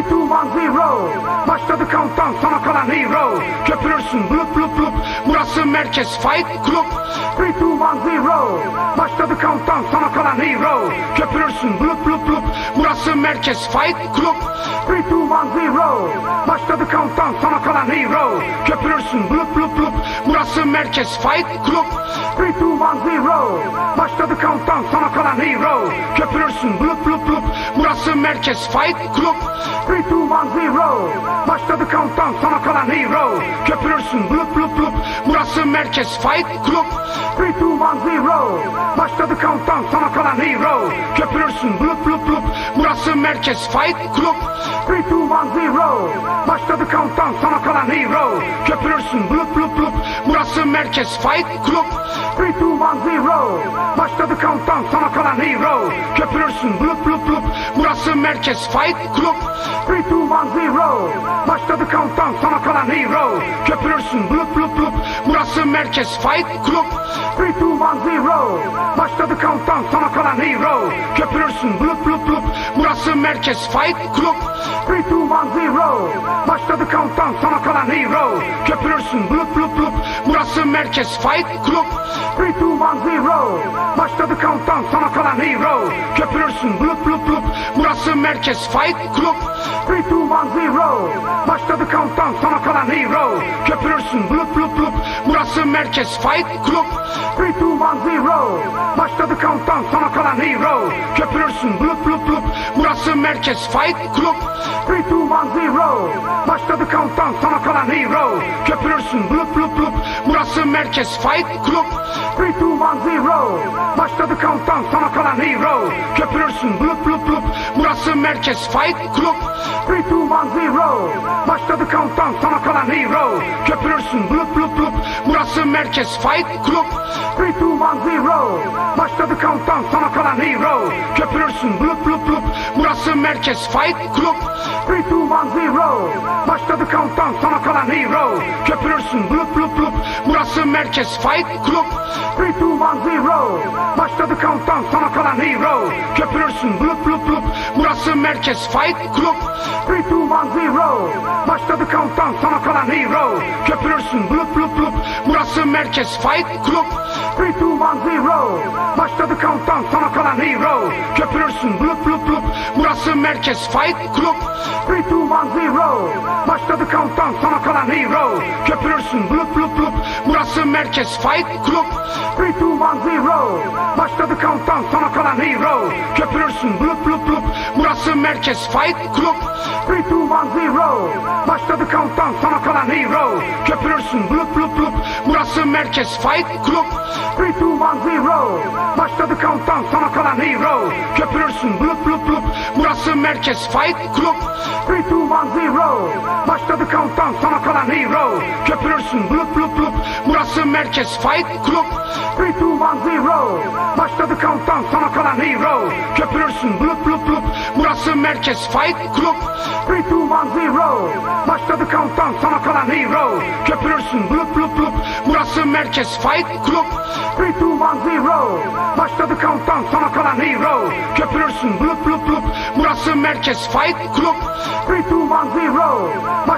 3, 2, 1, 0. Başladı countdown, sana kalan hero. Köpürürsün blup blup blup. Burası merkez fight club. 3, 2, 1, 0. Başladı countdown, sana kalan hero. Köpürürsün blup blup blup. Burası merkez fight club. 3, 2, 1, 0. Başladı countdown, sana kalan hero. Köpürürsün blup blup blup. Burası merkez fight club. 3, 2, 1, 0. Başladı countdown, sana kalan hero. Köpürürsün blup blup blup. Burası merkez fight club. 3, 2, 1, 0. Başladı countdown, sana kalan hero. Köpürürsün blup blup blup. Burası merkez fight club. 3, 2, 1, 0. Başladı countdown, sana kalan hero. Köpürürsün blup blup blup. Burası merkez fight club. 3, 2, 1, 0. Başladı countdown, sana kalan hero. Köpürürsün blup blup blup. Burası merkez fight club. 3, 2, 1, 0. Başladı countdown, sana kalan hero. Köpürürsün blup blup blup. Burası merkez fight club. 3, 2, 1, 0. Başladı countdown, sana kalan hero. Köpürürsün blup blup blup. Burası merkez fight club. 3, 2, 1, 0. Başladı countdown, sana kalan hero. Köpürürsün blup blup blup. Burası merkez fight club. 3, 2, 1, 0. Başladı countdown, sana kalan hero. Köpürürsün blup blup blup. Burası merkez fight club. 3, 2, 1, 0. Başladı countdown, sana kalan hero. Köpürürsün blup blup blup. Burası merkez fight club. 3, 2, 1, 0. Başladı countdown, sana kalan hero. Köpürürsün blup blup blup. Burası merkez fight club. 3, 2, 1, 0. Başladı countdown, sana kalan hero. Köpürürsün blup blup blup. Burası merkez fight club. 3, 2, 1, 0. Başladı countdown, sana kalan hero. Köpürürsün blup blup blup. Burası merkez fight club. 3, 2, 1, 0. Başladı countdown, sana kalan hero. Köpürürsün blup blup blup. Burası merkez fight club. 3, 2, 1, 0. Başladı countdown, sana kalan hero. Köpürürsün blup blup blup. Burası merkez fight club. 3, 2, 1, 0. Başladı countdown, sana kalan hero. Köpürürsün blup blup blup. Burası merkez fight club. 3, 2, 1, 0. Başladı countdown, sana kalan hero. Köpürürsün blup blup blup. Burası merkez fight club. 3, 2, 1, 0. Başladı countdown, sana kalan hero. Köpürürsün blup blup blup. Burası merkez fight club. 3, 2, 1, 0. Başladı countdown, sana kalan hero. Köpürürsün blup blup blup. Burası merkez fight club. 3, 2, 1, 0. Başladı countdown, sana kalan hero. Köpürürsün blup blup blup. Burası merkez fight club. 3, 2, 1, 0. Başladı countdown, sana kalan hero. Köpürürsün blup blup blup. Burası merkez fight club. 3, 2, 1, 0. Başladı countdown, sana kalan hero. Köpürürsün blup blup blup. Burası merkez fight club. 3, 2, 1, 0. Başladı countdown, sana kalan hero. Köpürürsün blup blup blup. Burası merkez fight club. 3, 2, 1, 0. Başladı countdown, sana kalan hero. Köpürürsün blup blup blup. Burası merkez fight club. 3, 2, 1, 0. Başladı countdown, sana kalan hero. Köpürürsün blup blup blup. Burası merkez fight club. 3, 2, 1, 0. Başladı countdown, sana kalan hero. Köpürürsün blup blup blup. Burası merkez fight club. 3, 2, 1, 0. Başladı countdown, sana kalan hero. Köpürürsün blup blup blup. Burası merkez fight club. 3, 2, 1, 0. Başladı countdown, sana kalan hero. Köpürürsün blup blup blup. Burası merkez fight club. 3, 2, 1, 0.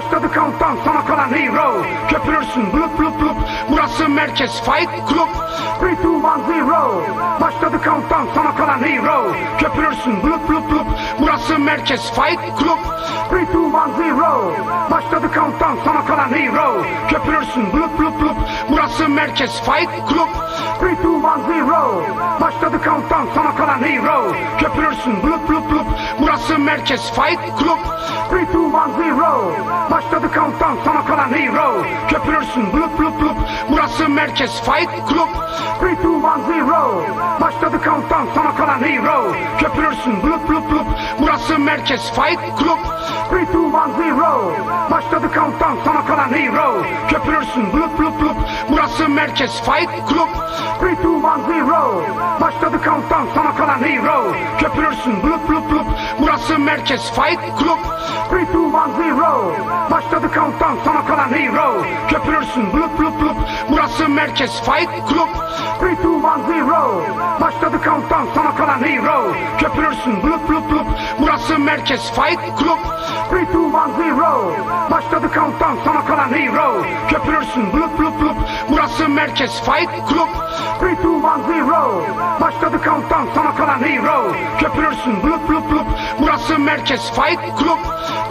Başladı countdown, sana kalan hero. Köpürürsün blup blup blup. Burası merkez fight club. 3, 2, 1, 0. Başladı countdown, sana kalan hero. Köpürürsün blup blup blup. Burası merkez fight club. 3, 2, 1, 0. Başladı countdown, sana kalan hero. Köpürürsün blup blup blup. Burası merkez fight club. 3, 2, 1, 0. Başladı countdown, sana kalan hero. Köpürürsün blup blup blup. Burası merkez fight club. 3, 2, 1, 0. Başladı countdown, sana kalan hero. Köpürürsün blup blup blup. Burası merkez fight club. 3, 2, 1, 0. Başladı countdown, sana kalan hero. Köpürürsün blup blup blup. Burası merkez fight club. 3, 2, 1, 0. Başladı countdown, sana kalan hero. Köpürürsün blup blup blup. Burası merkez fight club. 3, 2, 1, 0. Başladı countdown, sana kalan hero. Köpürürsün blup blup blup. Burası merkez fight club. 3, 2, 1, 0. Başladı countdown, sana kalan hero. Köpürürsün blup blup blup. Burası merkez fight club. 3, 2, 1, 0. Başladı countdown, sana kalan hero. Köpürürsün blup blup blup. Burası merkez fight club. 3, 2, kalan hero. Köpürürsün blup blup blup. Burası merkez Fight Club. 3, 2, 1, 0. Başladı countdown sana kalan hero. Köpürürsün blup blup blup. Burası merkez Fight Club.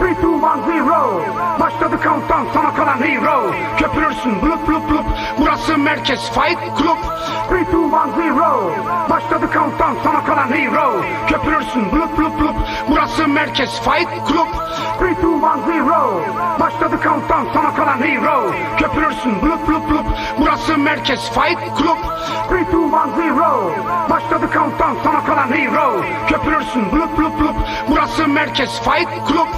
3, 2, 1, 0. Başladı countdown sana kalan hero. Köpürürsün blup blup blup. Burası merkez Fight Club. 3, 2, 1, 0. Başladı countdown sana kalan hero. Köpürürsün blup blup blup. Burası merkez Fight Club. 3, 2, 1, 0. Başladı countdown sana kalan hero. Köpürürsün blup blup blup. Burası merkez Fight Club. 3, 2, 1, 0. Başladı countdown sana kalan hero. Köpürürsün blup blup blup. Burası merkez Fight Club.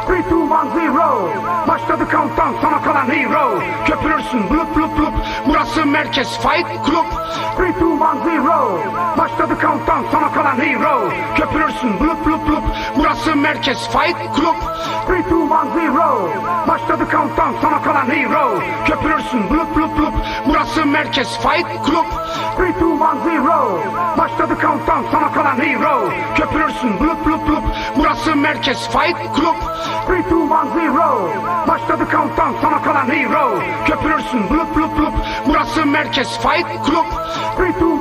3, 2, 1, 0. Başladı countdown sana kalan hero. Köpürürsün blup blup blup. Burası merkez Fight Club. 3, 2, 1, 0. Başladı countdown sana kalan hero. Köpürürsün blup blup blup. Burası merkez Fight Club. 3, 2, 1, 0. Başladı countdown sana kalan hero. Köpürürsün blup blup blup. Burası merkez Fight Club. 3, 2, 1, 0. Başladı countdown sana kalan hero. Köpürürsün blup blup blup. Burası merkez Fight Club. 3, 2, 1, 0.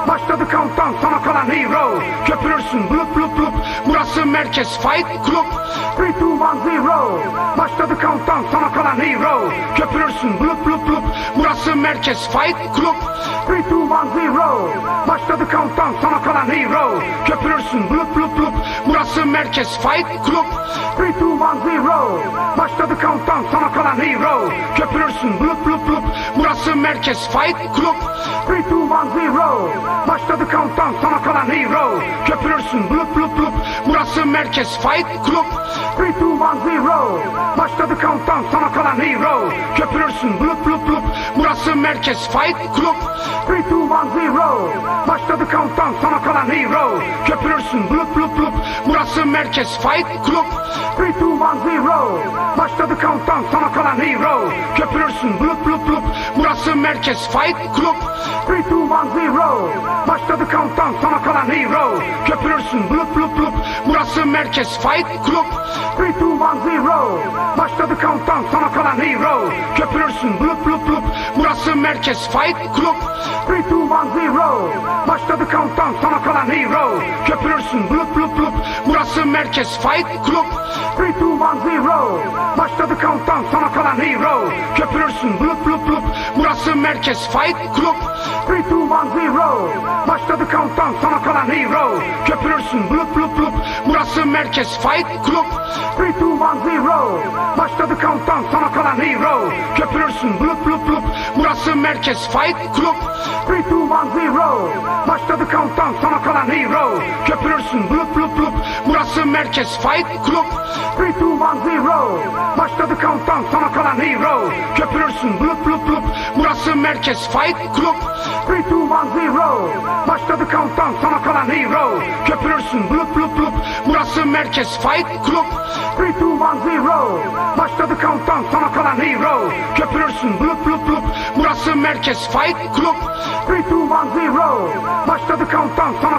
Başladı countdown sana kalan hero. Köpürürsün blup blup blup. Burası merkez Fight Club. 3, 2, 1, 0. Başladı countdown sana kalan hero. Köpürürsün blup blup blup. Burası merkez Fight Club. 3, 2, 1, 0. Başladı countdown sana kalan hero. Köpürürsün blup blup blup. Burası merkez Fight Club. 3, 2, 1, 0. Başladı countdown sana kalan hero. Köpürürsün blup blup blup. Burası merkez Fight Club. 3, 2, 1, 0. Başladı countdown sana kalan hero. Köpürürsün blup blup blup. Burası merkez Fight Club. 3, 2, 1, 0. Başladı countdown sana kalan hero. Köpürürsün blup blup blup. Burası merkez Fight Club. 3, 2, 1, 0. Başladı countdown sana kalan hero. Köpürürsün blup blup blup. Burası merkez Fight Club. 3, 2, 1, 0. Başladı countdown sana kalan hero. Köpürürsün blup blup blup. Burası merkez Fight Club. 3, 2, 1, 0. Başladı countdown sana kalan hero. Köpürürsün blup blup blup. Burası merkez Fight Club. 3, 2, 1, 0. Başladı countdown sana kalan hero. Köpürürsün blup blup blup. Burası merkez Fight Club. 3, 2, 1, 0. Başladı countdown sana kalan hero. Köpürürsün blup blup blup. Burası merkez Fight Club. 3, 2, 1, 0. Başladı countdown sana kalan hero. Köpürürsün blup blup blup. Burası merkez Fight Club. 3, 2, 1, 0. Başladı countdown sana kalan hero. Köpürürsün blup blup blup. Burası merkez Fight Club. 3, 2, 1, 0. Başladı countdown sana kalan hero. Köpürürsün blup blup blup. Burası merkez Fight Club. 3, 2, 1, 0. Başladı countdown sana kalan hero. Köpürürsün blup blup blup. Burası merkez Fight Club. 3, 2, 1, 0. Başladı countdown sana kalan hero. Köpürürsün blup blup blup. Burası merkez Fight Club. 3, 2, 1, 0. Başladı countdown sana kalan hero. Köpürürsün blup blup blup. Burası merkez Fight Club. 3, 2, 1, 0. Başladı countdown sana kalan hero. Köpürürsün blup blup blup. Burası merkez Fight Club. 3, 2, 1, 0. Başladı countdown sana kalan hero. Köpürürsün blup blup blup. Burası merkez Fight Club. 3, 2, 1, 0. Başladı countdown sana kalan hero. Köpürürsün blup blup blup. Burası merkez Fight Club. 3, 2, 1, 0. Başladı countdown sana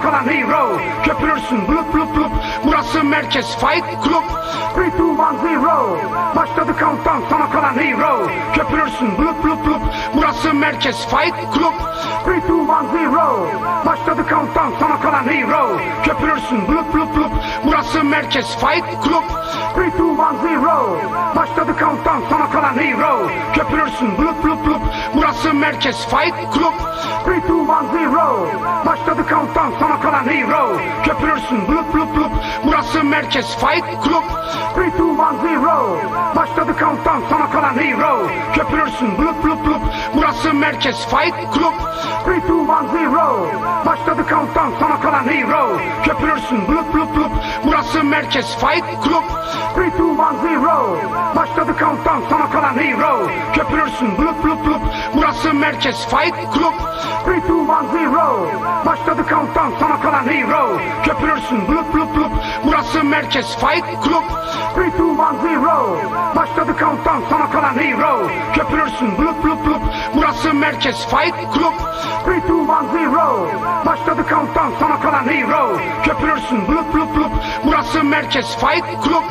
kalan hero. Köpürürsün blup blup blup. Burası merkez Fight Club. 3, 2, 1, 0. Başladı countdown sana kalan hero. Köpürürsün blup blup blup. Burası merkez Fight Club. 3, 2, 1, 0. Başladı countdown sana kalan hero. Köpürürsün blup blup blup. Burası merkez Fight Club. 3, 2, 1, 0. Başladı countdown sana kalan hero. Köpürürsün blup blup blup. Burası merkez Fight Club. 3, 2, 1, 0. Başladı countdown sana kalan hero. Köpürürsün blup blup blup. Burası merkez Fight Club. 3, 2, 1, 0. Başladı countdown sana kalan hero. Köpürürsün blup blup blup. Burası merkez Fight Club. 3, 2, 1, 0. Başladı countdown sana kalan hero. Köpürürsün blup blup blup. Burası merkez Fight Club. 3, 2, 1, 0. Başladı countdown sana kalan hero. Köpürürsün blup blup blup. Burası merkez Fight Club. 3, 2, 1, 0. Başladı countdown sana kalan hero. Köpürürsün blup blup blup. Burası merkez Fight Club. 3, 2, 1, 0. Başladı countdown sana kalan hero. Köpürürsün blup blup blup. Burası merkez Fight Club. 3, 2, 1, 0. Başladı countdown countdown sona kalan hero. Köpürürsün blup blup blup. Burası merkez Fight Club.